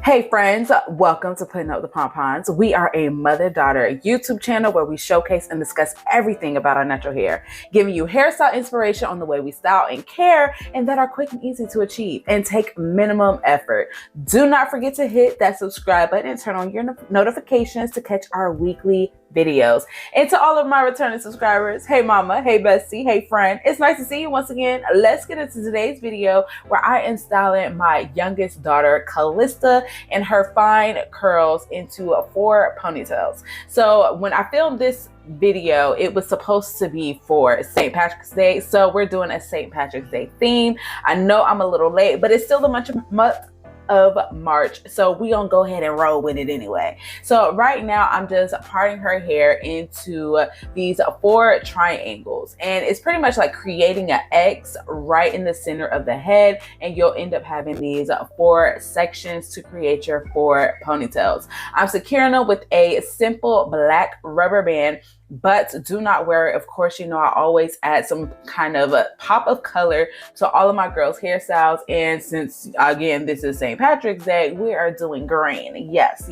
Hey friends, welcome to Putting Up the Pompons. We are a mother-daughter YouTube channel where we showcase and discuss everything about our natural hair, giving you hairstyle inspiration on the way we style and care, and that are quick and easy to achieve and take minimum effort. Do not forget to hit that subscribe button and turn on your notifications to catch our weekly videos. And to all of my returning subscribers, hey mama, hey bestie, hey friend, it's nice to see you once again. Let's get into today's video where I am styling my youngest daughter, Callista, and her fine curls into 4 ponytails. So when I filmed this video, it was supposed to be for St. Patrick's Day, so we're doing a St. Patrick's Day theme. I know I'm a little late, but it's still the month of March, so we gonna go ahead and roll with it anyway. So right now I'm just parting her hair into these 4 triangles, and it's pretty much like creating an X right in the center of the head, and you'll end up having these 4 sections to create your 4 ponytails. I'm securing them with a simple black rubber band, but do not wear it. Of course, you know I always add some kind of a pop of color to all of my girls' hairstyles, and since again this is St. Patrick's Day, we are doing green. Yes.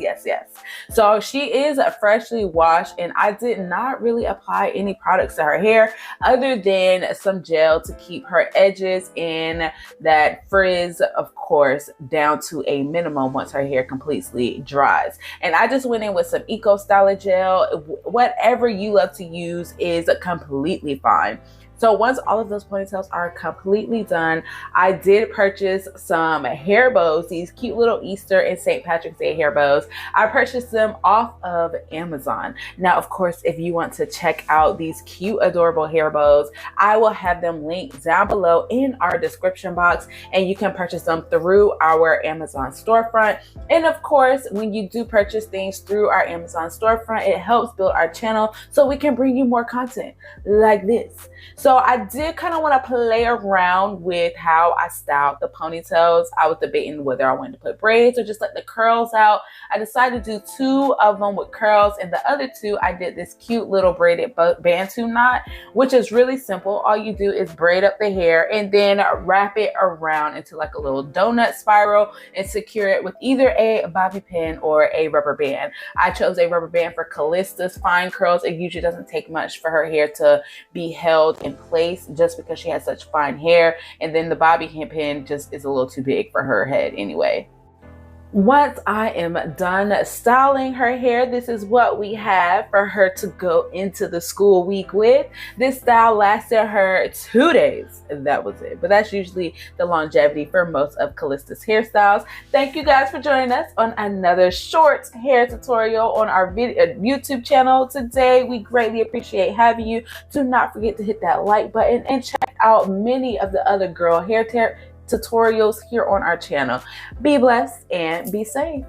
So she is freshly washed, and I did not really apply any products to her hair other than some gel to keep her edges and that frizz, of course, down to a minimum once her hair completely dries. And I just went in with some Eco Styler gel. Whatever you love to use is completely fine. So once all of those ponytails are completely done, I did purchase some hair bows, these cute little Easter and St. Patrick's Day hair bows. I purchased them off of Amazon. Now, of course, if you want to check out these cute, adorable hair bows, I will have them linked down below in our description box, and you can purchase them through our Amazon storefront. And of course, when you do purchase things through our Amazon storefront, it helps build our channel so we can bring you more content like this. So I did kind of want to play around with how I styled the ponytails. I was debating whether I wanted to put braids or just let the curls out. I decided to do 2 of them with curls, and the other 2 I did this cute little braided bantu knot, which is really simple. All you do is braid up the hair and then wrap it around into like a little donut spiral and secure it with either a bobby pin or a rubber band. I chose a rubber band for Callista's fine curls. It usually doesn't take much for her hair to be held in place just because she has such fine hair, and then the bobby pin just is a little too big for her head anyway. Once I am done styling her hair, this is what we have for her to go into the school week with. This style lasted her 2 days. That was it. But that's usually the longevity for most of Callista's hairstyles. Thank you guys for joining us on another short hair tutorial on our YouTube channel today. We greatly appreciate having you. Do not forget to hit that like button and check out many of the other girl hair tutorials here on our channel. Be blessed and be safe.